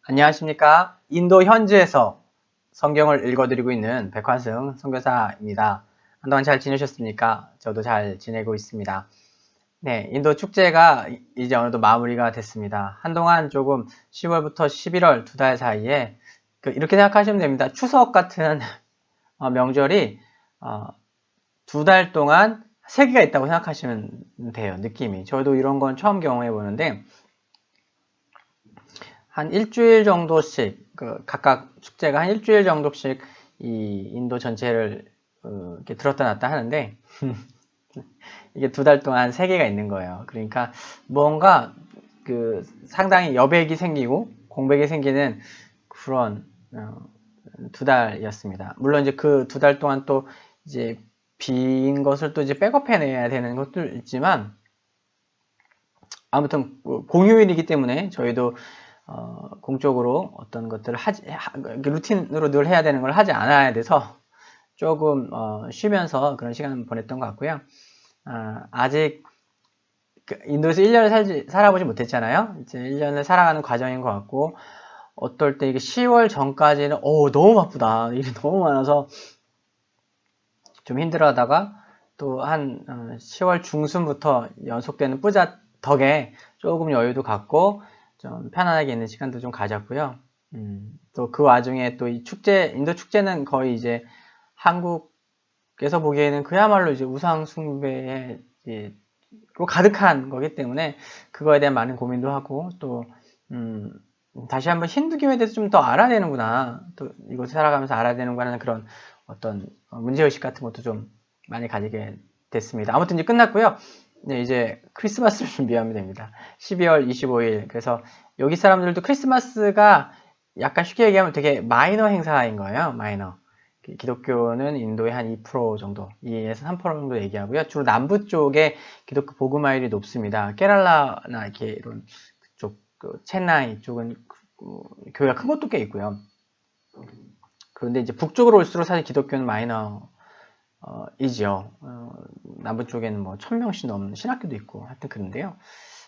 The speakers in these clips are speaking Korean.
안녕하십니까. 인도 현지에서 성경을 읽어드리고 있는 백환승 선교사입니다. 한동안 잘 지내셨습니까? 저도 잘 지내고 있습니다. 네, 인도 축제가 이제 어느덧 마무리가 됐습니다. 한동안 조금 10월부터 11월 두 달 사이에 이렇게 생각하시면 됩니다. 추석 같은 명절이 두 달 동안 세 개가 있다고 생각하시면 돼요. 느낌이. 저도 이런 건 처음 경험해 보는데 한 일주일 정도씩 각각 축제가 한 일주일 정도씩 이 인도 전체를 이렇게 들었다 놨다 하는데 이게 두 달 동안 세 개가 있는 거예요. 그러니까 뭔가 상당히 여백이 생기고 공백이 생기는 그런 두 달이었습니다. 물론 이제 그 두 달 동안 또 이제 빈 것을 또 이제 백업해내야 되는 것도 있지만 아무튼 공휴일이기 때문에 저희도 공적으로 어떤 것들을 루틴으로 늘 해야 되는 걸 하지 않아야 돼서 조금 쉬면서 그런 시간을 보냈던 것 같고요. 아직 인도에서 1년을 살아보지 못했잖아요. 이제 1년을 살아가는 과정인 것 같고 어떨 때 이게 10월 전까지는 너무 바쁘다. 일이 너무 많아서 좀 힘들어하다가 또 한 10월 중순부터 연속되는 뿌자 덕에 조금 여유도 갖고 좀 편안하게 있는 시간도 좀 가졌고요. 또 그 와중에 또 이 인도 축제는 거의 이제 한국에서 보기에는 그야말로 이제 우상 숭배에 가득한 거기 때문에 그거에 대한 많은 고민도 하고 또 다시 한번 힌두교에 대해서 좀 더 알아야 되는구나. 또 이곳에 살아가면서 알아야 되는구나 하는 그런 어떤 문제의식 같은 것도 좀 많이 가지게 됐습니다. 아무튼 이제 끝났고요. 네, 이제 크리스마스를 준비하면 됩니다. 12월 25일. 그래서 여기 사람들도 크리스마스가 약간 쉽게 얘기하면 되게 마이너 행사인 거예요. 마이너. 기독교는 인도의 한 2% 정도, 2에서 3% 정도 얘기하고요. 주로 남부 쪽에 기독교 복음화율이 높습니다. 케랄라나 이렇게 이런 그쪽, 체나이 쪽은 교회가 큰 것도 꽤 있고요. 그런데 이제 북쪽으로 올수록 사실 기독교는 마이너 이죠. 남부 쪽에는 뭐 1000명씩 넘는 신학교도 있고 하여튼 그런데요.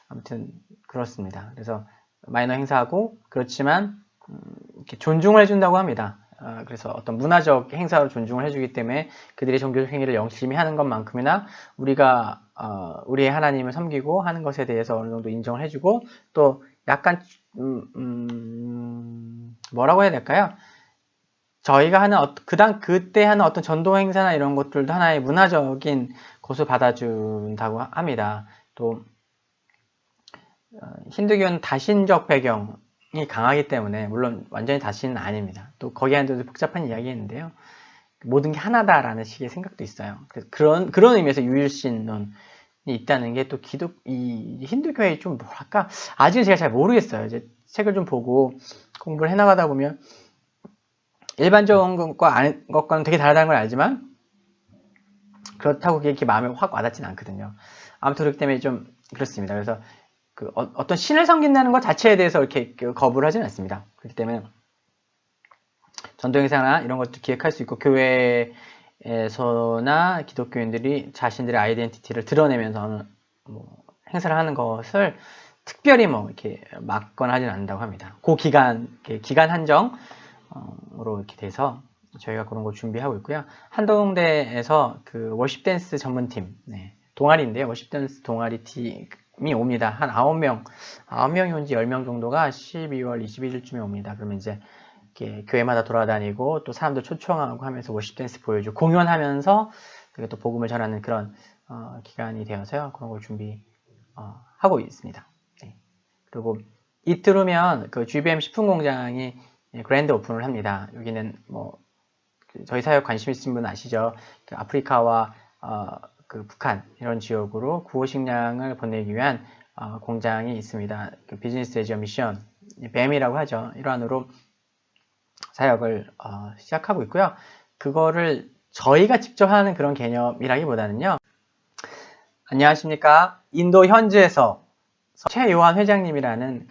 아무튼 그렇습니다. 그래서 마이너 행사하고 그렇지만 이렇게 존중을 해준다고 합니다. 그래서 어떤 문화적 행사로 존중을 해주기 때문에 그들의 종교적 행위를 열심히 하는 것만큼이나 우리가 우리의 하나님을 섬기고 하는 것에 대해서 어느 정도 인정을 해주고 또 약간 뭐라고 해야 될까요? 저희가 하는 그때 하는 어떤 전도 행사나 이런 것들도 하나의 문화적인 것을 받아준다고 합니다. 또 힌두교는 다신적 배경이 강하기 때문에 물론 완전히 다신은 아닙니다. 또 거기에 한도 복잡한 이야기인데요. 모든 게 하나다라는 식의 생각도 있어요. 그런 의미에서 유일신론이 있다는 게 또 이 힌두교의 좀 뭐랄까 아직은 제가 잘 모르겠어요. 이제 책을 좀 보고 공부를 해나가다 보면 일반적인 것과는 되게 다르다는 걸 알지만 그렇다고 그게 이렇게 마음에 확 와닿지는 않거든요. 아무튼 그렇기 때문에 좀 그렇습니다. 그래서 어떤 신을 섬긴다는 것 자체에 대해서 이렇게 거부를 하지는 않습니다. 그렇기 때문에 전도 행사나 이런 것도 기획할 수 있고 교회에서나 기독교인들이 자신들의 아이덴티티를 드러내면서 행사를 하는 것을 특별히 이렇게 막거나 하지는 않는다고 합니다. 그 기간 한정 으로 이렇게 돼서 저희가 그런 걸 준비하고 있고요. 한동대에서 워십 댄스 전문팀, 동아리인데요. 워십 댄스 동아리 팀이 옵니다. 한 9명이 온지 10명 정도가 12월 21일쯤에 옵니다. 그러면 이제 이렇게 교회마다 돌아다니고 또 사람들 초청하고 하면서 워십 댄스 보여주고 공연하면서 또 복음을 전하는 그런 기간이 되어서요. 그런 걸 준비하고 있습니다. 그리고 이틀 후면 GBM 식품공장이 그랜드 오픈을 합니다. 여기는 저희 사역 관심 있으신 분 아시죠? 아프리카와 북한 이런 지역으로 구호식량을 보내기 위한 공장이 있습니다. 비즈니스 에지어 미션, BAM이라고 하죠. 일환으로 사역을 시작하고 있고요. 그거를 저희가 직접 하는 그런 개념이라기보다는요. 안녕하십니까? 인도 현지에서 최요한 회장님이라는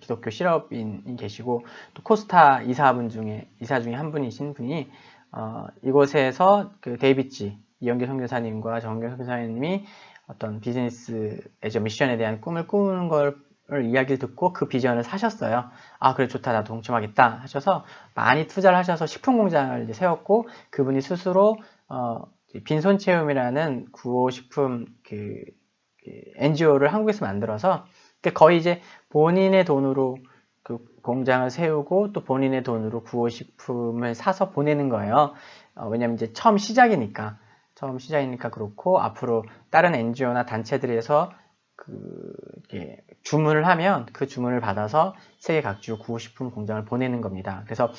기독교 실업인이 계시고 또 코스타 이사 중에 한 분이신 분이 이곳에서 데이비지 이영길 선교사님과 정길 선교사님이 어떤 비즈니스 에저 미션에 대한 꿈을 꾸는 걸 이야기를 듣고 그 비전을 사셨어요. 아, 그래, 좋다. 나도 동참하겠다. 하셔서 많이 투자를 하셔서 식품 공장을 이제 세웠고, 그분이 스스로, 빈손 체험이라는 구호식품 NGO를 한국에서 만들어서, 거의 이제 본인의 돈으로 그 공장을 세우고 또 본인의 돈으로 구호식품을 사서 보내는 거예요. 왜냐면 이제 처음 시작이니까 그렇고, 앞으로 다른 NGO나 단체들에서 주문을 하면 그 주문을 받아서 세계 각지로 구호식품 공장을 보내는 겁니다. 그래서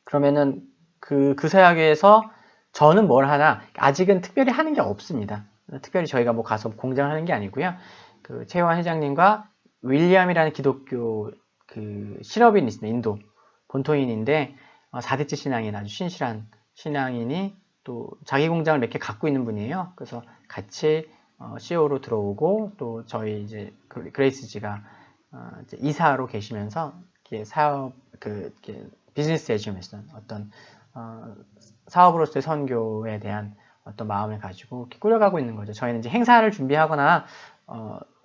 그러면은 그 사역에서 저는 뭘 하나, 아직은 특별히 하는 게 없습니다. 특별히 저희가 뭐 가서 공장을 하는 게 아니고요. 그 최요한 회장님과 윌리엄이라는 기독교 실업인이 있습니다. 인도 본토인인데 4대째 신앙인, 아주 신실한 신앙인이 또 자기 공장을 몇 개 갖고 있는 분이에요. 그래서 같이 CEO로 들어오고, 또 저희 이제 그레이스지가 이제 이사로 계시면서 사업 비즈니스 에듀케이션, 어떤 사업으로서의 선교에 대한 어떤 마음을 가지고 이렇게 꾸려가고 있는 거죠. 저희는 이제 행사를 준비하거나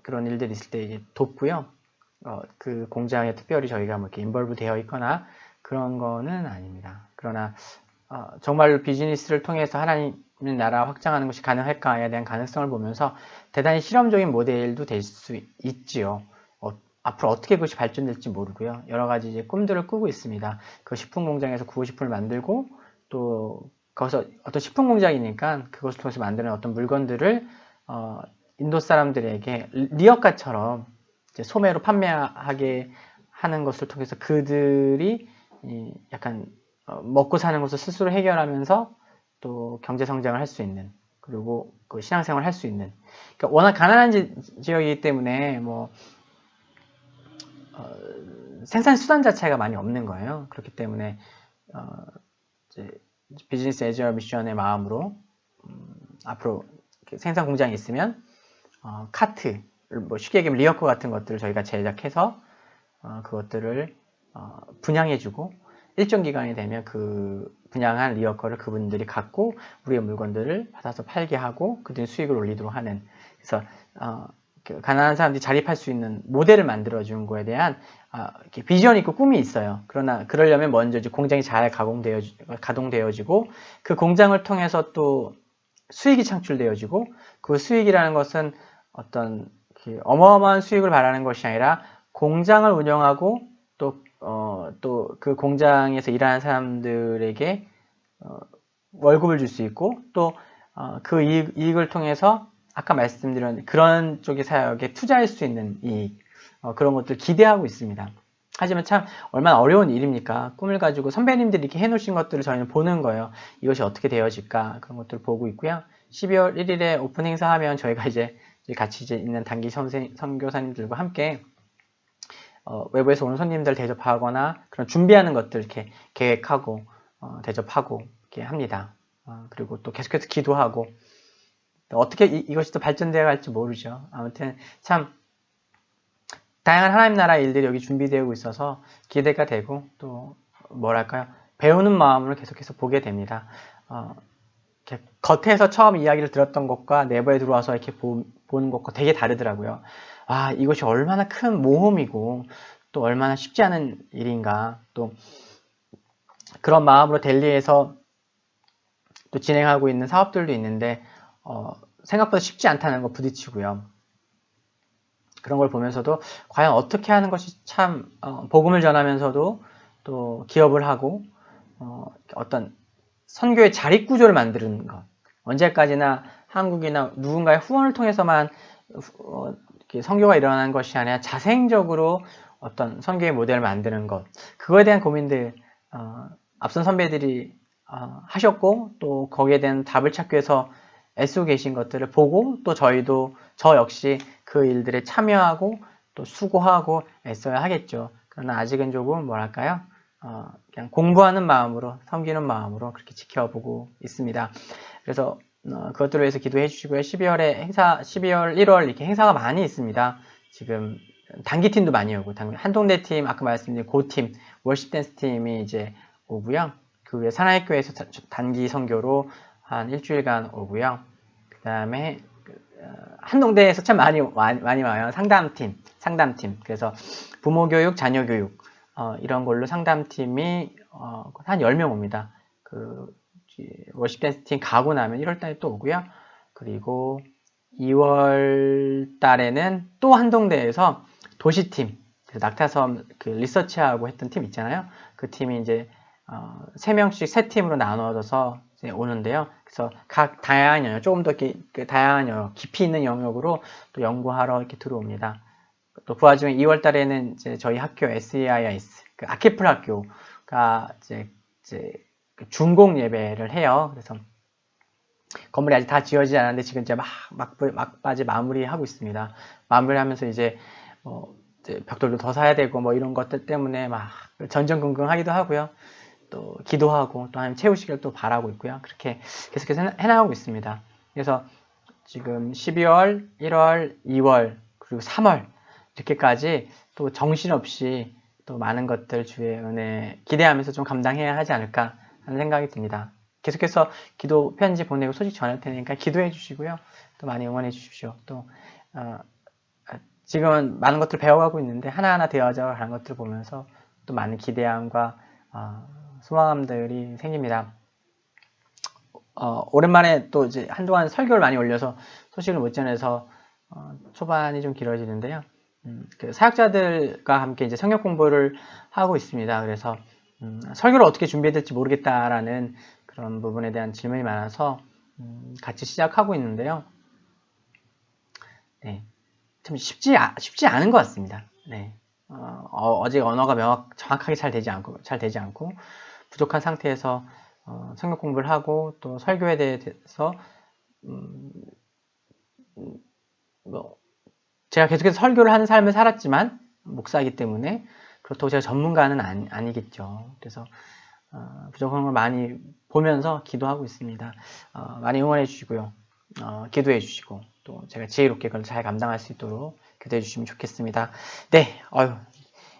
그런 일들이 있을 때 이게 돕고요. 그 공장에 특별히 저희가 뭐 이렇게 인벌브 되어 있거나 그런 거는 아닙니다. 그러나 정말로 비즈니스를 통해서 하나님의 나라 확장하는 것이 가능할까에 대한 가능성을 보면서 대단히 실험적인 모델도 될 수 있지요. 앞으로 어떻게 그것이 발전될지 모르고요. 여러 가지 이제 꿈들을 꾸고 있습니다. 그 식품 공장에서 구호식품을 만들고, 또 거기서 어떤 식품 공장이니까 그것을 통해서 만드는 어떤 물건들을 인도 사람들에게 리어카처럼 이제 소매로 판매하게 하는 것을 통해서 그들이 약간 먹고 사는 것을 스스로 해결하면서 또 경제 성장을 할 수 있는, 그리고 그 신앙생활을 할 수 있는. 그러니까 워낙 가난한 지역이기 때문에 뭐 생산 수단 자체가 많이 없는 거예요. 그렇기 때문에 이제 비즈니스 에즈 미션의 마음으로 앞으로 생산 공장이 있으면 카트, 뭐 쉽게 얘기하면 리어커 같은 것들을 저희가 제작해서 그것들을 분양해주고, 일정 기간이 되면 그 분양한 리어커를 그분들이 갖고 우리의 물건들을 받아서 팔게 하고 그들이 수익을 올리도록 하는, 그래서 가난한 사람들이 자립할 수 있는 모델을 만들어준 거에 대한 비전이 있고 꿈이 있어요. 그러나 그러려면 먼저 이제 공장이 잘 가동되어지고 그 공장을 통해서 또 수익이 창출되어지고, 그 수익이라는 것은 어떤 어마어마한 수익을 바라는 것이 아니라 공장을 운영하고 또 그 공장에서 일하는 사람들에게 월급을 줄 수 있고, 또 그 이익을 통해서 아까 말씀드린 그런 쪽의 사역에 투자할 수 있는 이익, 그런 것들 기대하고 있습니다. 하지만 참 얼마나 어려운 일입니까? 꿈을 가지고 선배님들이 이렇게 해놓으신 것들을 저희는 보는 거예요. 이것이 어떻게 되어질까? 그런 것들을 보고 있고요. 12월 1일에 오픈 행사하면 저희가 이제 같이 있는 단기 선교사님들과 함께 외부에서 오는 손님들 대접하거나 그런 준비하는 것들 이렇게 계획하고 대접하고 이렇게 합니다. 그리고 또 계속해서 기도하고, 어떻게 이것이 또 발전되어 갈지 모르죠. 아무튼 참 다양한 하나님 나라 일들이 여기 준비되고 있어서 기대가 되고, 또 뭐랄까요, 배우는 마음으로 계속해서 보게 됩니다. 이렇게 겉에서 처음 이야기를 들었던 것과 내부에 들어와서 이렇게 보는 것과 되게 다르더라고요. 이것이 얼마나 큰 모험이고 또 얼마나 쉽지 않은 일인가, 또 그런 마음으로 델리에서 또 진행하고 있는 사업들도 있는데 생각보다 쉽지 않다는 거 부딪히고요. 그런 걸 보면서도 과연 어떻게 하는 것이 참 복음을 전하면서도 또 기업을 하고 어떤 선교의 자립구조를 만드는 것, 언제까지나 한국이나 누군가의 후원을 통해서만 선교가 일어나는 것이 아니라 자생적으로 어떤 선교의 모델을 만드는 것, 그거에 대한 고민들 앞선 선배들이 하셨고, 또 거기에 대한 답을 찾기 위해서 애쓰고 계신 것들을 보고, 또 저 역시 그 일들에 참여하고 또 수고하고 애써야 하겠죠. 그러나 아직은 조금 뭐랄까요, 그냥 공부하는 마음으로, 섬기는 마음으로 그렇게 지켜보고 있습니다. 그래서 그것들을 위해서 기도해 주시고요. 12월 1월 이렇게 행사가 많이 있습니다. 지금 단기팀도 많이 오고, 한동대 팀, 아까 말씀드린 고팀, 월십 댄스 팀이 이제 오고요. 그 외에 사나이교회에서 단기 선교로 한 일주일간 오고요. 그 다음에 한동대에서 참 많이 와요. 상담팀 상담팀. 그래서 부모 교육, 자녀 교육 이런 걸로 상담팀이 한 10명 옵니다. 그 워십 댄스 팀 가고 나면 1월달에 또 오고요. 그리고 2월 달에는 또 한동대에서 도시팀, 낙타섬 그 리서치하고 했던 팀 있잖아요. 그 팀이 이제 3명씩 3팀으로 나눠져서 이제 오는데요. 그래서 각 다양한 영역, 조금 더 이렇게 다양한 영역, 깊이 있는 영역으로 또 연구하러 이렇게 들어옵니다. 또 그 와중에 2월 달에는 이제 저희 학교 SEIS, 그 아키플 학교가 이제 준공 예배를 해요. 그래서 건물이 아직 다 지어지지 않았는데 지금 이제 막바지 마무리하고 있습니다. 마무리하면서 이제 벽돌도 더 사야 되고 뭐 이런 것들 때문에 막 전전긍긍하기도 하고요. 또 기도하고 또 하나님 채우시기를 또 바라고 있고요. 그렇게 계속해서 해나가고 있습니다. 그래서 지금 12월, 1월, 2월 그리고 3월 이렇게까지 또 정신없이 또 많은 것들 주의 은혜 기대하면서 좀 감당해야 하지 않을까 하는 생각이 듭니다. 계속해서 기도 편지 보내고 소식 전할 테니까 기도해 주시고요. 또 많이 응원해 주십시오. 또 지금은 많은 것들을 배워가고 있는데 하나하나 되어져 가는 것들을 보면서 또 많은 기대함과 소망감들이 생깁니다. 오랜만에 또 이제 한동안 설교를 많이 올려서 소식을 못 전해서 초반이 좀 길어지는데요. 그 사역자들과 함께 이제 성역 공부를 하고 있습니다. 그래서 설교를 어떻게 준비해야 될지 모르겠다라는 그런 부분에 대한 질문이 많아서 같이 시작하고 있는데요. 네, 참 쉽지 않은 것 같습니다. 네, 어제 언어가 정확하게 잘 되지 않고 부족한 상태에서 성경 공부를 하고 또 설교에 대해서 제가 계속해서 설교를 하는 삶을 살았지만 목사이기 때문에 그렇다고 제가 전문가는 아니겠죠. 그래서 부족한 걸 많이 보면서 기도하고 있습니다. 많이 응원해 주시고요. 기도해 주시고 또 제가 지혜롭게 그걸 잘 감당할 수 있도록 기도해 주시면 좋겠습니다. 네,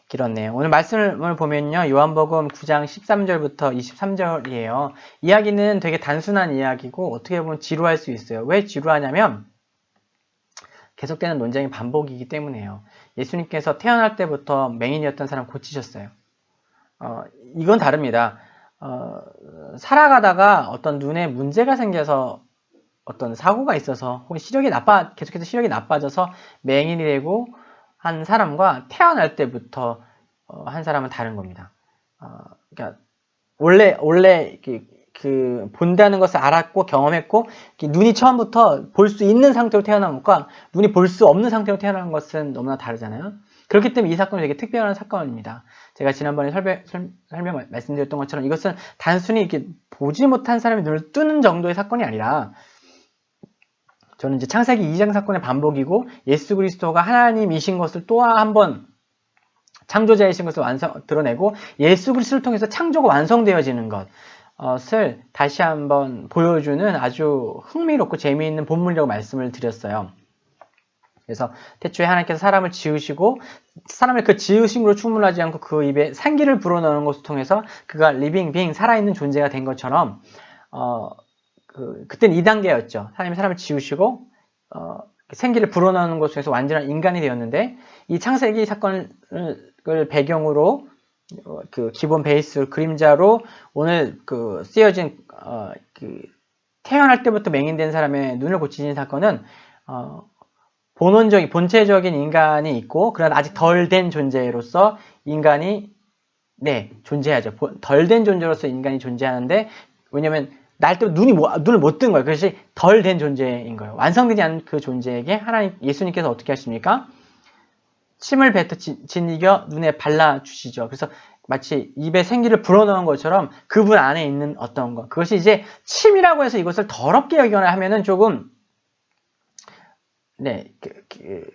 길었네요. 오늘 말씀을 보면요. 요한복음 9장 13절부터 23절이에요. 이야기는 되게 단순한 이야기고 어떻게 보면 지루할 수 있어요. 왜 지루하냐면 계속되는 논쟁이 반복이기 때문에요. 예수님께서 태어날 때부터 맹인이었던 사람 고치셨어요. 이건 다릅니다. 살아가다가 어떤 눈에 문제가 생겨서 어떤 사고가 있어서 혹은 계속해서 시력이 나빠져서 맹인이 되고 한 사람과 태어날 때부터 한 사람은 다른 겁니다. 그러니까 원래 본다는 것을 알았고 경험했고 눈이 처음부터 볼 수 있는 상태로 태어난 것과 눈이 볼 수 없는 상태로 태어난 것은 너무나 다르잖아요. 그렇기 때문에 이 사건이 되게 특별한 사건입니다. 제가 지난번에 설명 말씀드렸던 것처럼 이것은 단순히 이렇게 보지 못한 사람이 눈을 뜨는 정도의 사건이 아니라 저는 이제 창세기 2장 사건의 반복이고 예수 그리스도가 하나님이신 것을 또 한 번 창조자이신 것을 드러내고 예수 그리스도를 통해서 창조가 완성되어지는 것을 다시 한번 보여주는 아주 흥미롭고 재미있는 본문이라고 말씀을 드렸어요. 그래서 태초에 하나님께서 사람을 지으시고 사람을 그 지으심으로 충분하지 않고 그 입에 생기를 불어넣는 것을 통해서 그가 리빙 빙 살아있는 존재가 된 것처럼 그때는 2단계였죠. 하나님이 사람을 지으시고 생기를 불어넣는 것을 통해서 완전한 인간이 되었는데 이 창세기 사건을 배경으로 그 기본 베이스 그림자로 오늘 쓰여진 태어날 때부터 맹인된 사람의 눈을 고치신 사건은 본체적인 인간이 있고 그러나 아직 덜 된 존재로서 인간이 존재하죠. 덜 된 존재로서 인간이 존재하는데 왜냐면 날 때부터 눈을 못 뜬 거예요. 그것이 덜 된 존재인 거예요. 완성되지 않은 그 존재에게 예수님께서 어떻게 하십니까? 침을 뱉어 짓이겨 눈에 발라주시죠. 그래서 마치 입에 생기를 불어넣은 것처럼 그분 안에 있는 어떤 것. 그것이 이제 침이라고 해서 이것을 더럽게 여기거나 하면은 조금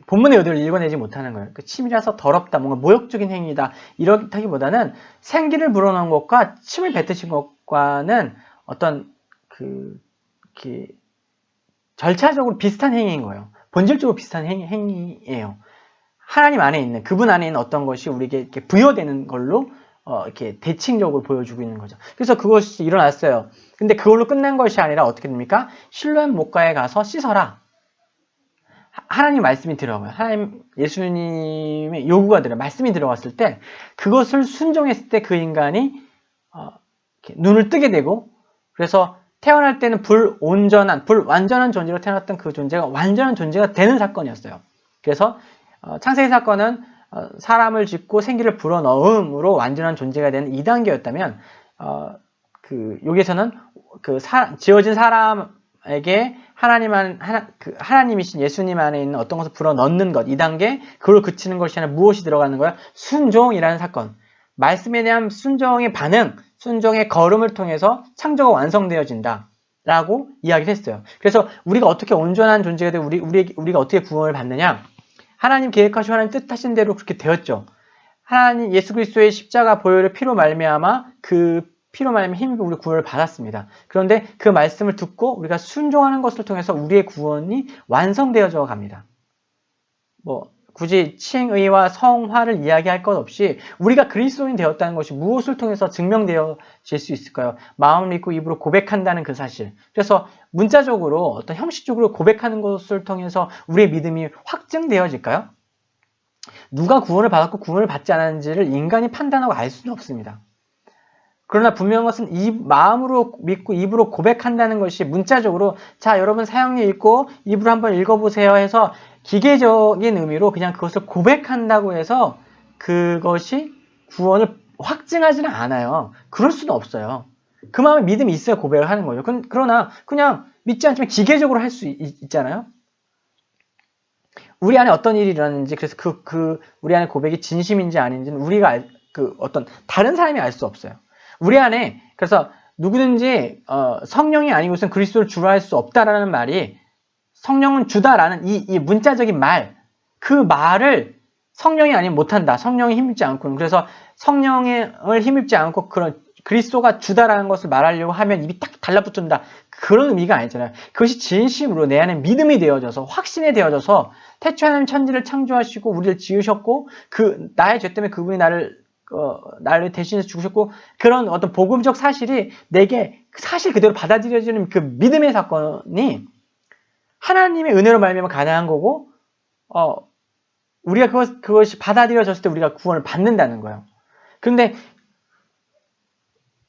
본문의 의도를 읽어내지 못하는 거예요. 침이라서 더럽다, 뭔가 모욕적인 행위다 이렇다기보다는 생기를 불어넣은 것과 침을 뱉으신 것과는 어떤 절차적으로 비슷한 행위인 거예요. 본질적으로 비슷한 행위예요. 하나님 안에 있는 그분 안에 있는 어떤 것이 우리에게 이렇게 부여되는 걸로 이렇게 대칭적으로 보여주고 있는 거죠. 그래서 그것이 일어났어요. 근데 그걸로 끝난 것이 아니라 어떻게 됩니까? 실로암 목가에 가서 씻어라. 하나님 말씀이 들어가요. 하나님, 예수님의 요구가 말씀이 들어갔을 때 그것을 순종했을 때 그 인간이 눈을 뜨게 되고, 그래서 태어날 때는 불완전한 존재로 태어났던 그 존재가 완전한 존재가 되는 사건이었어요. 그래서 창세기 사건은 사람을 짓고 생기를 불어넣음으로 완전한 존재가 되는 2단계였다면 여기에서는 지어진 사람에게 하나님이신 예수님 안에 있는 어떤 것을 불어넣는 것, 2단계, 그걸 그치는 것이 아니라 무엇이 들어가는 거야? 순종이라는 사건. 말씀에 대한 순종의 반응, 순종의 걸음을 통해서 창조가 완성되어진다 라고 이야기를 했어요. 그래서 우리가 어떻게 온전한 존재가 되고 우리가 어떻게 구원을 받느냐? 하나님 계획하시고 하나님 뜻하신 대로 그렇게 되었죠. 하나님 예수 그리스도의 십자가 보혈의 피로 말미암아 그 피로 말미암아 힘입어 우리 구원을 받았습니다. 그런데 그 말씀을 듣고 우리가 순종하는 것을 통해서 우리의 구원이 완성되어져 갑니다. 굳이 칭의와 성화를 이야기할 것 없이 우리가 그리스도인 되었다는 것이 무엇을 통해서 증명되어질 수 있을까요? 마음을 믿고 입으로 고백한다는 그 사실. 그래서 문자적으로 어떤 형식적으로 고백하는 것을 통해서 우리의 믿음이 확증되어질까요? 누가 구원을 받았고 구원을 받지 않았는지를 인간이 판단하고 알 수는 없습니다. 그러나 분명한 것은 마음으로 믿고 입으로 고백한다는 것이 문자적으로 자 여러분 사형리 읽고 입으로 한번 읽어보세요 해서 기계적인 의미로 그냥 그것을 고백한다고 해서 그것이 구원을 확증하지는 않아요. 그럴 수는 없어요. 그 마음에 믿음이 있어야 고백을 하는 거죠. 그러나 그냥 믿지 않지만 기계적으로 할 수 있잖아요. 우리 안에 어떤 일이 일어났는지, 그래서 우리 안에 고백이 진심인지 아닌지는 우리가 어떤 다른 사람이 알 수 없어요. 우리 안에, 그래서 누구든지 성령이 아니고선 그리스도를 주로 할 수 없다라는 말이, 성령은 주다라는 이 문자적인 말, 그 말을 성령이 아니면 못한다. 성령이 힘입지 않고는. 그래서 성령을 힘입지 않고 그런 그리스도가 주다라는 것을 말하려고 하면 입이 딱 달라붙는다. 그런 의미가 아니잖아요. 그것이 진심으로 내 안에 믿음이 되어져서, 확신이 되어져서, 태초에 하나님 천지를 창조하시고 우리를 지으셨고, 나의 죄 때문에 그분이 나를 대신해서 죽으셨고, 그런 어떤 복음적 사실이 내게 사실 그대로 받아들여지는 그 믿음의 사건이 하나님의 은혜로 말미암아 가능한 거고, 우리가 그것이 받아들여졌을 때 우리가 구원을 받는다는 거예요. 그런데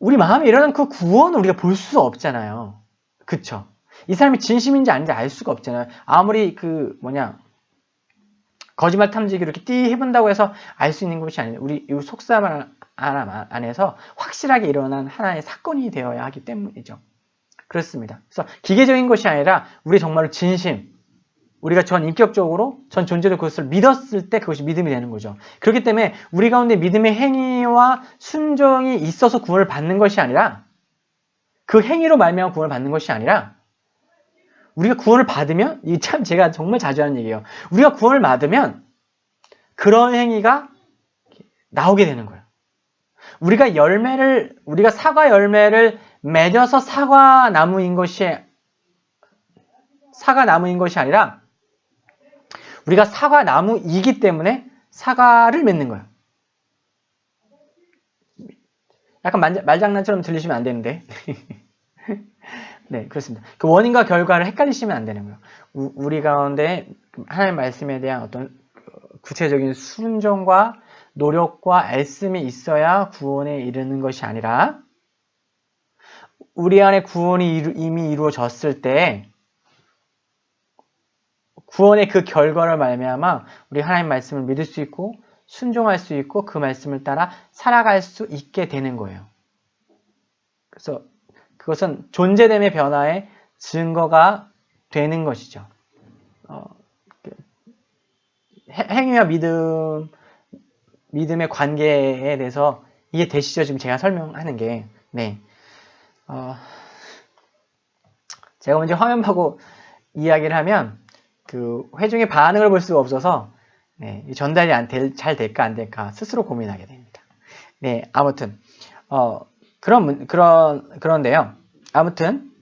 우리 마음에 일어난 그 구원을 우리가 볼 수 없잖아요. 그쵸? 이 사람이 진심인지 아닌지 알 수가 없잖아요. 아무리 거짓말 탐지기 이렇게 해본다고 해서 알 수 있는 것이 아니에요. 우리 이 속사람 안에서 확실하게 일어난 하나의 사건이 되어야 하기 때문이죠. 그렇습니다. 그래서 기계적인 것이 아니라 우리 정말로 진심, 우리가 전 인격적으로, 전 존재로 그것을 믿었을 때 그것이 믿음이 되는 거죠. 그렇기 때문에 우리 가운데 믿음의 행위와 순종이 있어서 구원을 받는 것이 아니라, 그 행위로 말미암아 구원을 받는 것이 아니라, 우리가 구원을 받으면, 이게 참 제가 정말 자주 하는 얘기예요. 우리가 구원을 받으면 그런 행위가 나오게 되는 거예요. 우리가 사과 열매를 맺어서 사과나무인 것이 아니라, 우리가 사과나무이기 때문에 사과를 맺는 거예요. 약간 말장난처럼 들리시면 안 되는데. 네, 그렇습니다. 그 원인과 결과를 헷갈리시면 안 되는 거예요. 우리 가운데 하나님의 말씀에 대한 어떤 구체적인 순종과 노력과 애씀이 있어야 구원에 이르는 것이 아니라, 우리 안에 구원이 이미 이루어졌을 때 구원의 그 결과를 말미암아 우리 하나님 말씀을 믿을 수 있고 순종할 수 있고 그 말씀을 따라 살아갈 수 있게 되는 거예요. 그래서 그것은 존재됨의 변화의 증거가 되는 것이죠. 행위와 믿음의 관계에 대해서 이해되시죠? 지금 제가 설명하는 게. 네. 제가 먼저 화면 보고 이야기를 하면 회중의 반응을 볼 수가 없어서, 네, 전달이 잘 될까 안 될까 스스로 고민하게 됩니다. 네, 아무튼 그런데요. 아무튼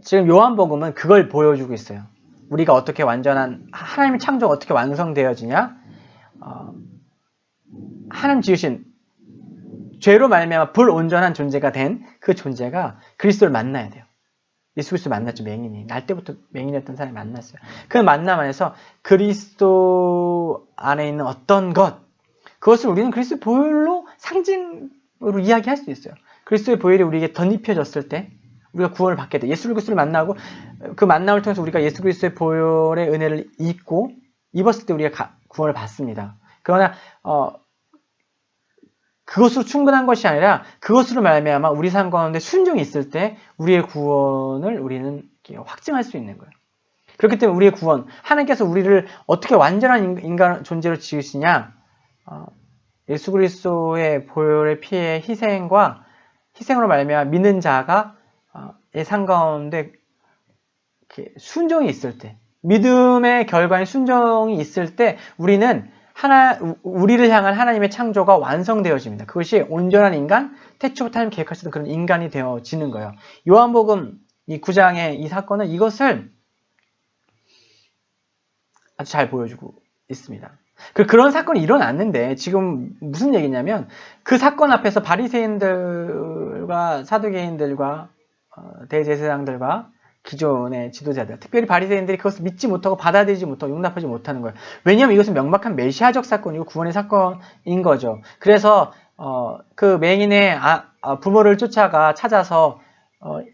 지금 요한복음은 그걸 보여주고 있어요. 우리가 어떻게 하나님의 창조가 어떻게 완성되어지냐? 하나님 지으신 죄로 말미암아 불온전한 존재가 된 그 존재가 그리스도를 만나야 돼요. 예수 그리스도 만났죠. 맹인이. 날 때부터 맹인이었던 사람이 만났어요. 그 만남 안에서 그리스도 안에 있는 어떤 것, 그것을 우리는 그리스도의 보혈로 상징으로 이야기할 수 있어요. 그리스도의 보혈이 우리에게 덧입혀졌을 때 우리가 구원을 받게 돼. 예수 그리스도를 만나고 그 만남을 통해서 우리가 예수 그리스도의 보혈의 은혜를 입었을 때 우리가 구원을 받습니다. 그러나 그것으로 충분한 것이 아니라 그것으로 말미암아 우리 삶 가운데 순종이 있을 때 우리의 구원을 우리는 확증할 수 있는 거예요. 그렇기 때문에 우리의 구원, 하나님께서 우리를 어떻게 완전한 인간 존재로 지으시냐? 예수 그리스도의 보혈의 피의 희생으로 말미암아 믿는 자가 삶 가운데 순종이 있을 때, 믿음의 결과인 순종이 있을 때 우리는 우리를 향한 하나님의 창조가 완성되어집니다. 그것이 온전한 인간, 태초부터 하나님 계획하셨던 그런 인간이 되어지는 거예요. 요한복음 이 9장의 이 사건은 이것을 아주 잘 보여주고 있습니다. 그런 사건이 일어났는데 지금 무슨 얘기냐면 그 사건 앞에서 바리새인들과 사두개인들과 대제사장들과 기존의 지도자들, 특별히 바리새인들이 그것을 믿지 못하고 받아들이지 못하고 용납하지 못하는 거예요. 왜냐하면 이것은 명백한 메시아적 사건이고 구원의 사건인 거죠. 그래서 그 맹인의 부모를 찾아서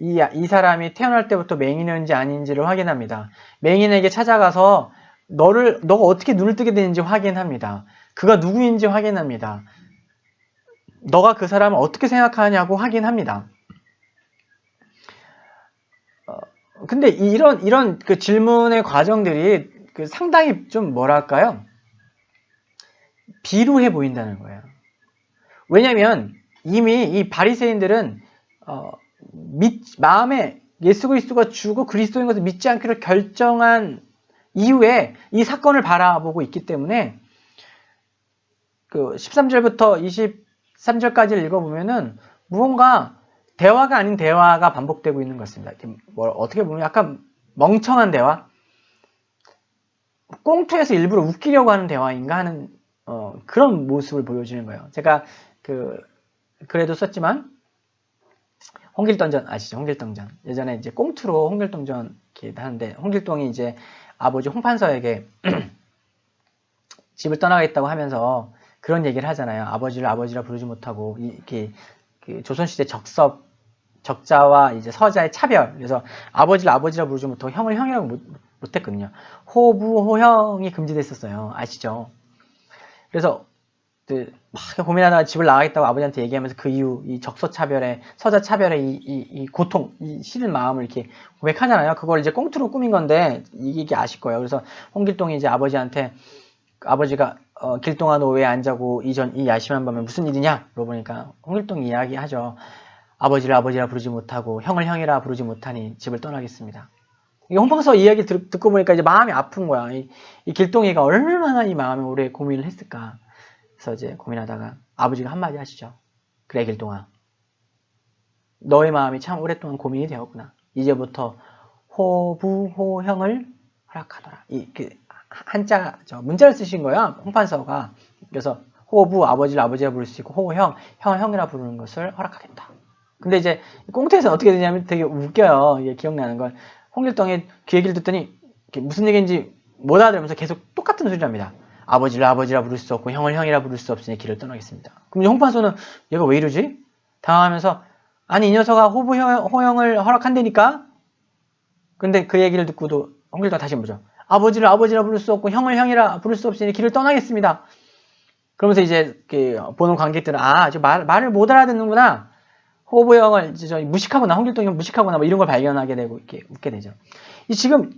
이 사람이 태어날 때부터 맹인인지 아닌지를 확인합니다. 맹인에게 찾아가서 너가 어떻게 눈을 뜨게 되는지 확인합니다. 그가 누구인지 확인합니다. 너가 그 사람을 어떻게 생각하냐고 확인합니다. 근데 이런 그 질문의 과정들이 상당히 좀 뭐랄까요? 비루해 보인다는 거예요. 왜냐면 이미 이 바리새인들은 마음에 예수 그리스도가 주고 그리스도인 것을 믿지 않기로 결정한 이후에 이 사건을 바라보고 있기 때문에 그 13절부터 23절까지를 읽어보면은 무언가 대화가 아닌 대화가 반복되고 있는 것 같습니다. 어떻게 보면 약간 멍청한 대화? 꽁투에서 일부러 웃기려고 하는 대화인가 하는 그런 모습을 보여주는 거예요. 제가 그래도 썼지만 홍길동전 아시죠? 홍길동전. 예전에 이제 꽁투로 홍길동전 이렇게 하는데 홍길동이 이제 아버지 홍판서에게 집을 떠나겠다고 하면서 그런 얘기를 하잖아요. 아버지를 아버지라 부르지 못하고 이렇게 조선시대 적자와 이제 서자의 차별. 그래서 아버지를 아버지라 부르지 못하고 형을 형이라고 못했거든요. 호부, 호형이 금지됐었어요. 아시죠? 그래서 막 고민하다가 집을 나가겠다고 아버지한테 얘기하면서 그 이후 이 적서차별의 서자차별의 이 고통, 이 싫은 마음을 이렇게 고백하잖아요. 그걸 이제 꽁투로 꾸민 건데 이게 아실 거예요. 그래서 홍길동이 이제 아버지한테 아버지가 길동아 너 왜 안 자고 이 야심한 밤에 무슨 일이냐? 물어보니까 홍길동이 이야기하죠. 아버지를 아버지라 부르지 못하고 형을 형이라 부르지 못하니 집을 떠나겠습니다. 이 홍판서 이야기 듣고 보니까 이제 마음이 아픈 거야. 이 길동이가 얼마나 이 마음에 오래 고민을 했을까. 그래서 이제 고민하다가 아버지가 한마디 하시죠. 그래 길동아. 너의 마음이 참 오랫동안 고민이 되었구나. 이제부터 호부호형을 허락하더라. 한자 문자를 쓰신 거야. 홍판서가. 그래서 호부 아버지를 아버지라 부를 수 있고 호형 형을 형이라 부르는 것을 허락하겠다. 근데 이제 꽁트에서는 어떻게 되냐면 되게 웃겨요. 이게 기억나는 건 홍길동이 그 얘기를 듣더니 무슨 얘기인지 못 알아들으면서 계속 똑같은 소리를 합니다. 아버지를 아버지라 부를 수 없고 형을 형이라 부를 수 없으니 길을 떠나겠습니다. 그럼 이제 홍판서는 얘가 왜 이러지? 당황하면서 아니 이 녀석아 호형을 허락한다니까? 근데 그 얘기를 듣고도 홍길동 다시 보죠. 아버지를 아버지라 부를 수 없고 형을 형이라 부를 수 없으니 길을 떠나겠습니다. 그러면서 이제 보는 관객들은 말을 못 알아듣는구나. 호부형을 이제 무식하구나, 홍길동이 무식하구나, 뭐 이런 걸 발견하게 되고 이렇게 웃게 되죠. 지금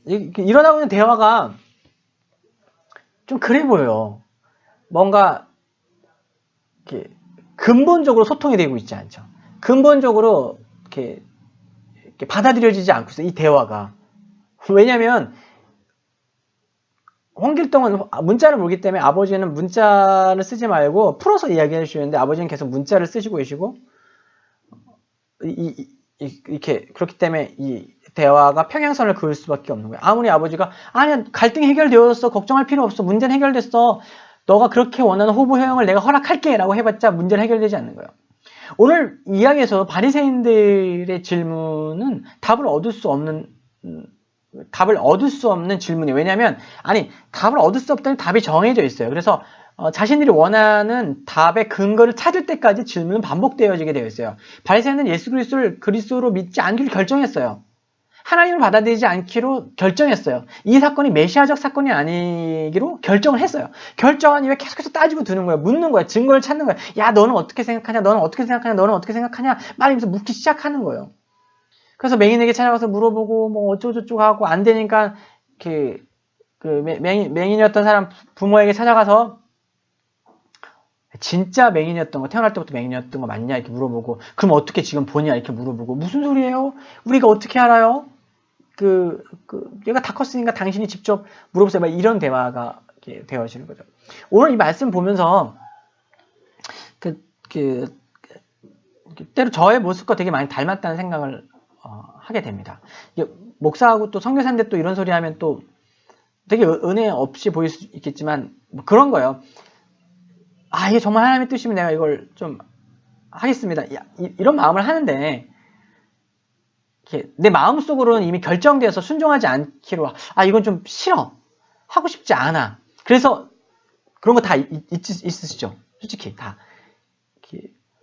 일어나고 있는 대화가 좀 그래 보여요. 뭔가 이렇게 근본적으로 소통이 되고 있지 않죠. 근본적으로 이렇게 받아들여지지 않고 있어요. 이 대화가. 왜냐면 홍길동은 문자를 모르기 때문에 아버지는 문자를 쓰지 말고 풀어서 이야기해 주시는데 아버지는 계속 문자를 쓰시고 계시고 이렇게 그렇기 때문에 이 대화가 평행선을 그을 수밖에 없는 거예요. 아무리 아버지가 아니야 갈등이 해결되었어 걱정할 필요 없어 문제는 해결됐어 너가 그렇게 원하는 호부 효용을 내가 허락할게 라고 해봤자 문제는 해결되지 않는 거예요. 오늘 이야기에서 바리새인들의 질문은 답을 얻을 수 없는 질문이에요. 왜냐하면 답을 얻을 수 없다는 답이 정해져 있어요. 그래서 자신들이 원하는 답의 근거를 찾을 때까지 질문은 반복되어지게 되어 있어요. 바리새인은 예수 그리스도를 그리스도로 믿지 않기로 결정했어요. 하나님을 받아들이지 않기로 결정했어요. 이 사건이 메시아적 사건이 아니기로 결정을 했어요. 결정한 이후에 계속해서 따지고 드는 거예요. 묻는 거예요. 증거를 찾는 거예요. 야, 너는 어떻게 생각하냐? 너는 어떻게 생각하냐? 너는 어떻게 생각하냐? 말하면서 묻기 시작하는 거예요. 그래서 맹인에게 찾아가서 물어보고 뭐 어쩌고저쩌고 하고 안 되니까 맹인이었던 사람 부모에게 찾아가서 진짜 맹인이었던 거, 태어날 때부터 맹인이었던 거 맞냐? 이렇게 물어보고, 그럼 어떻게 지금 보냐? 이렇게 물어보고, 무슨 소리예요? 우리가 어떻게 알아요? 얘가 다 컸으니까 당신이 직접 물어보세요. 막 이런 대화가 이렇게 되어지는 거죠. 오늘 이 말씀 보면서, 때로 저의 모습과 되게 많이 닮았다는 생각을, 하게 됩니다. 목사하고 또 선교사인데 또 이런 소리 하면 또 되게 은혜 없이 보일 수 있겠지만, 뭐 그런 거예요. 이게 정말 하나님의 뜻이면 내가 이걸 좀 하겠습니다. 이런 마음을 하는데, 내 마음속으로는 이미 결정되어서 순종하지 않기로, 이건 좀 싫어. 하고 싶지 않아. 그래서 그런 거 다 있으시죠? 솔직히 다.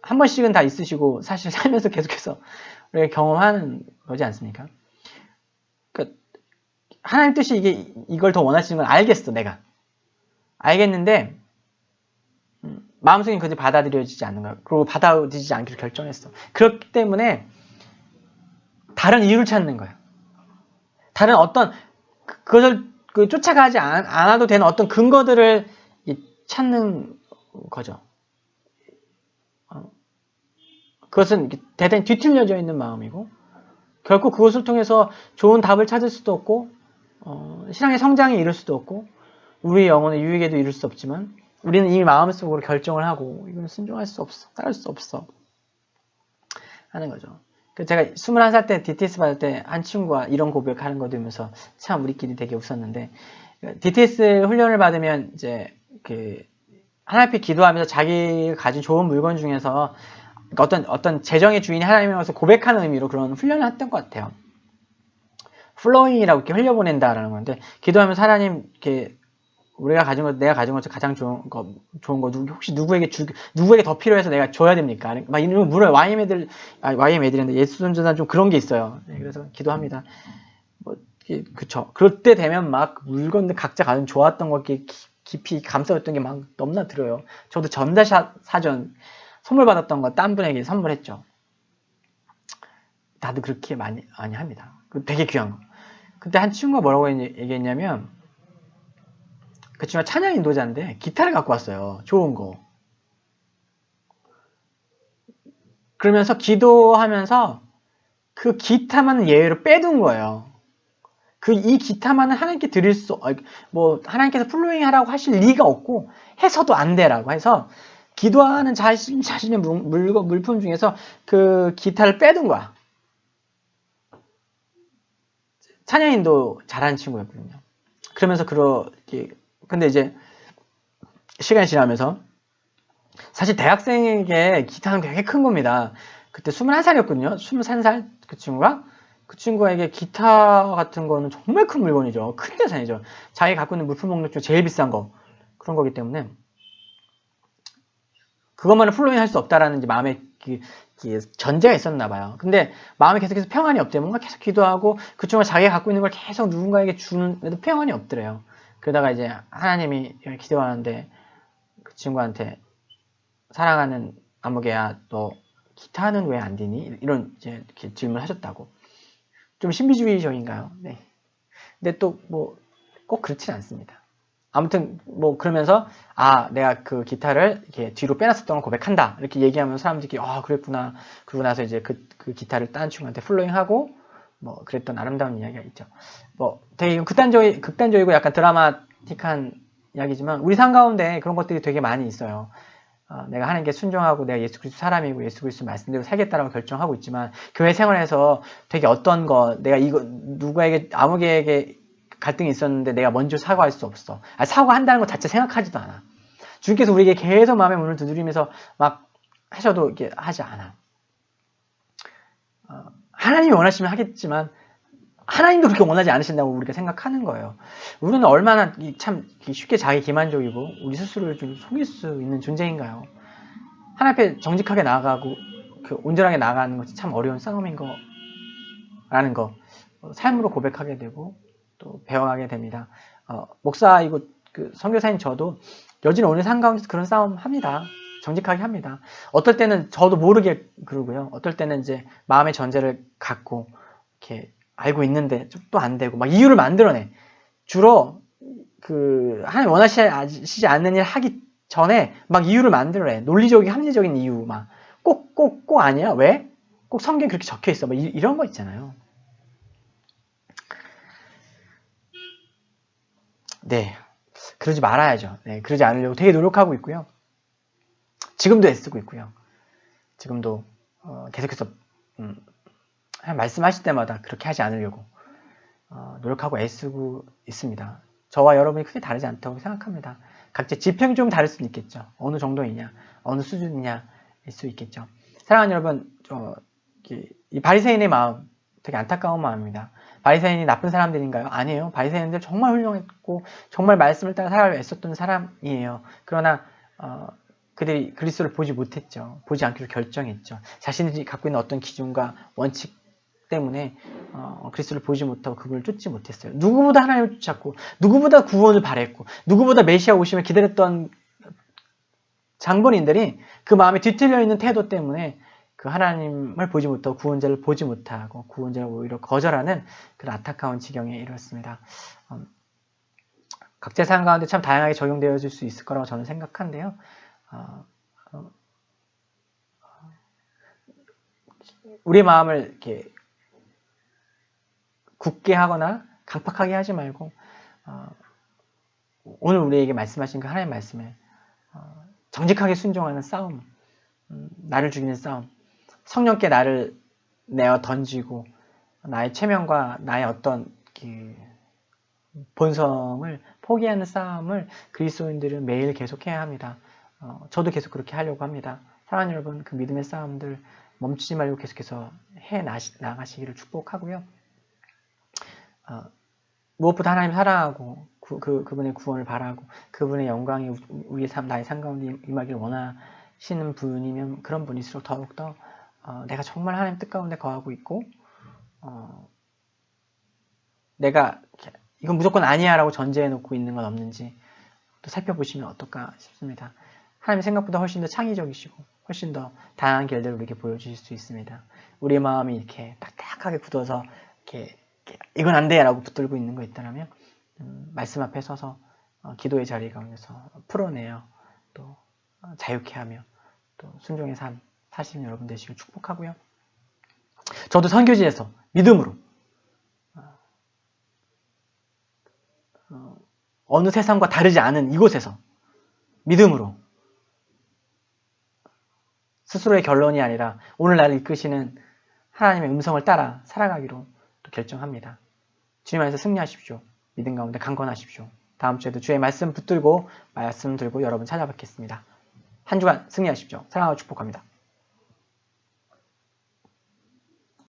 한 번씩은 다 있으시고, 사실 살면서 계속해서 우리가 경험하는 거지 않습니까? 그러니까 하나님 뜻이 이걸 더 원하시는 건 알겠어, 내가. 알겠는데, 마음속엔 그것이 받아들여지지 않는 거야. 그리고 받아들이지 않기로 결정했어. 그렇기 때문에 다른 이유를 찾는 거야. 다른 어떤 그것을 쫓아가지 않아도 되는 어떤 근거들을 찾는 거죠. 그것은 대단히 뒤틀려져 있는 마음이고 결코 그것을 통해서 좋은 답을 찾을 수도 없고 신앙의 성장에 이를 수도 없고 우리의 영혼의 유익에도 이를 수 없지만 우리는 이미 마음속으로 결정을 하고 이건 순종할 수 없어. 따를 수 없어. 하는 거죠. 제가 21살 때 DTS 받을 때 한 친구가 이런 고백하는 거 들으면서 참 우리끼리 되게 웃었는데 DTS 훈련을 받으면 이제 하나님 앞에 기도하면서 자기가 가진 좋은 물건 중에서 어떤 재정의 주인이 하나님이라서 고백하는 의미로 그런 훈련을 했던 것 같아요. 플로잉이라고 이렇게 흘려보낸다라는 건데 기도하면서 하나님 이렇게 내가 가진 것 가장 좋은 거 혹시 누구에게 더 필요해서 내가 줘야 됩니까? 막 이런 물어요. YM애들인데 예수 존재는 좀 그런 게 있어요. 네, 그래서 기도합니다. 그쵸. 그럴 때 되면 막 물건들 각자 가진 좋았던 거 깊이 감싸였던 게 막 넘나 들어요. 저도 전자샷 사전 선물 받았던 거 딴 분에게 선물했죠. 나도 그렇게 많이 합니다. 되게 귀한 거. 그때 한 친구가 뭐라고 얘기했냐면 그 친구가 찬양 인도자인데 기타를 갖고 왔어요. 좋은 거. 그러면서 기도하면서 그 기타만 예외로 빼둔 거예요. 이 기타만은 하나님께 드릴 하나님께서 플로잉 하라고 하실 리가 없고 해서도 안 되라고 해서 기도하는 자신의 물품 중에서 그 기타를 빼둔 거야. 찬양 인도 잘하는 친구였거든요. 그러면서 근데 이제 시간이 지나면서 사실 대학생에게 기타는 되게 큰 겁니다. 그때 21살이었거든요. 21살 그 친구에게 기타 같은 거는 정말 큰 물건이죠. 큰 재산이죠. 자기가 갖고 있는 물품 목록 중 제일 비싼 거 그런 거기 때문에 그것만은 플로잉 할 수 없다라는 이제 마음에 전제가 있었나 봐요. 근데 마음에 계속해서 평안이 없대요. 뭔가 계속 기도하고 그 친구가 자기가 갖고 있는 걸 계속 누군가에게 주는데도 평안이 없더래요. 그러다가 이제 하나님이 기도하는데 그 친구한테 사랑하는 아무개야 너 기타는 왜 안 되니? 이런 이제 이렇게 질문을 하셨다고. 좀 신비주의적인가요? 네. 근데 또 꼭 그렇진 않습니다. 아무튼 그러면서 내가 그 기타를 이렇게 뒤로 빼놨었던 걸 고백한다 이렇게 얘기하면 사람들이 그랬구나. 그러고 나서 이제 그 기타를 다른 친구한테 플로잉하고 그랬던 아름다운 이야기가 있죠. 되게 극단적이고 약간 드라마틱한 이야기지만 우리 삶 가운데 그런 것들이 되게 많이 있어요. 내가 하나님께 순종하고 내가 예수 그리스도 사람이고 예수 그리스도 말씀대로 살겠다라고 결정하고 있지만 교회 생활에서 되게 어떤 거 내가 누구에게 아무개에게 갈등이 있었는데 내가 먼저 사과할 수 없어. 사과한다는 것 자체 생각하지도 않아. 주님께서 우리에게 계속 마음의 문을 두드리면서 막 하셔도 이게 하지 않아. 하나님이 원하시면 하겠지만 하나님도 그렇게 원하지 않으신다고 우리가 생각하는 거예요. 우리는 얼마나 참 쉽게 자기 기만적이고 우리 스스로를 좀 속일 수 있는 존재인가요? 하나님 앞에 정직하게 나아가고 온전하게 나아가는 것이 참 어려운 싸움인 거라는 거 삶으로 고백하게 되고 또 배워가게 됩니다. 목사이고 선교사인 저도 여전히 오늘 삶 가운데서 그런 싸움 합니다. 정직하게 합니다. 어떨 때는 저도 모르게 그러고요. 어떨 때는 이제 마음의 전제를 갖고 이렇게 알고 있는데 또 안 되고 막 이유를 만들어내. 주로 하나님 원하시지 않는 일 하기 전에 막 이유를 만들어내. 논리적인 합리적인 이유 막 꼭 아니야? 왜? 꼭 성경에 그렇게 적혀 있어. 막 이런 거 있잖아요. 네, 그러지 말아야죠. 네, 그러지 않으려고 되게 노력하고 있고요. 지금도 애쓰고 있고요. 지금도 계속해서 말씀하실 때마다 그렇게 하지 않으려고 노력하고 애쓰고 있습니다. 저와 여러분이 크게 다르지 않다고 생각합니다. 각자 지평이 좀 다를 수는 있겠죠. 어느 정도이냐, 어느 수준이냐일 수 있겠죠. 사랑하는 여러분, 이 바리새인의 마음 되게 안타까운 마음입니다. 바리새인이 나쁜 사람들인가요? 아니에요. 바리새인들 정말 훌륭했고 정말 말씀을 따라 살아가려 애썼던 사람이에요. 그러나 그들이 그리스도를 보지 못했죠. 보지 않기로 결정했죠. 자신들이 갖고 있는 어떤 기준과 원칙 때문에 그리스도를 보지 못하고 그분을 쫓지 못했어요. 누구보다 하나님을 쫓았고 누구보다 구원을 바랬고 누구보다 메시아 오심을 기다렸던 장본인들이 그 마음에 뒤틀려 있는 태도 때문에 그 하나님을 보지 못하고 구원자를 보지 못하고 구원자를 오히려 거절하는 그런 안타까운 지경에 이르렀습니다. 각자의 삶 가운데 참 다양하게 적용되어질 수 있을 거라고 저는 생각한데요. 우리 마음을 이렇게 굳게 하거나 강팍하게 하지 말고 오늘 우리에게 말씀하신 그 하나님의 말씀에 정직하게 순종하는 싸움, 나를 죽이는 싸움, 성령께 나를 내어 던지고 나의 체면과 나의 어떤 본성을 포기하는 싸움을 그리스도인들은 매일 계속해야 합니다. 저도 계속 그렇게 하려고 합니다. 사랑하는 여러분, 그 믿음의 싸움들 멈추지 말고 계속해서 해 나가시기를 축복하고요. 무엇보다 하나님 사랑하고 그분의 구원을 바라고 그분의 영광이 우리의 삶, 나의 삶 가운데 임하기를 원하시는 분이면 그런 분일수록 더욱더 내가 정말 하나님 뜻 가운데 거하고 있고 내가 이건 무조건 아니야 라고 전제해 놓고 있는 건 없는지 또 살펴보시면 어떨까 싶습니다. 하나님 생각보다 훨씬 더 창의적이시고 훨씬 더 다양한 길들을 우리에게 보여주실 수 있습니다. 우리의 마음이 이렇게 딱딱하게 굳어서 이렇게 이건 안 돼 라고 붙들고 있는 거 있다면 말씀 앞에 서서 기도의 자리 가운데서 풀어내어 또 자유케 하며 또 순종의 삶 사시는 여러분 되시길 축복하고요. 저도 선교지에서 믿음으로 어느 세상과 다르지 않은 이곳에서 믿음으로 스스로의 결론이 아니라 오늘 나를 이끄시는 하나님의 음성을 따라 살아가기로 또 결정합니다. 주님 안에서 승리하십시오. 믿음 가운데 강건하십시오. 다음 주에도 주의 말씀 붙들고 말씀 들고 여러분 찾아뵙겠습니다. 한 주간 승리하십시오. 사랑하고 축복합니다.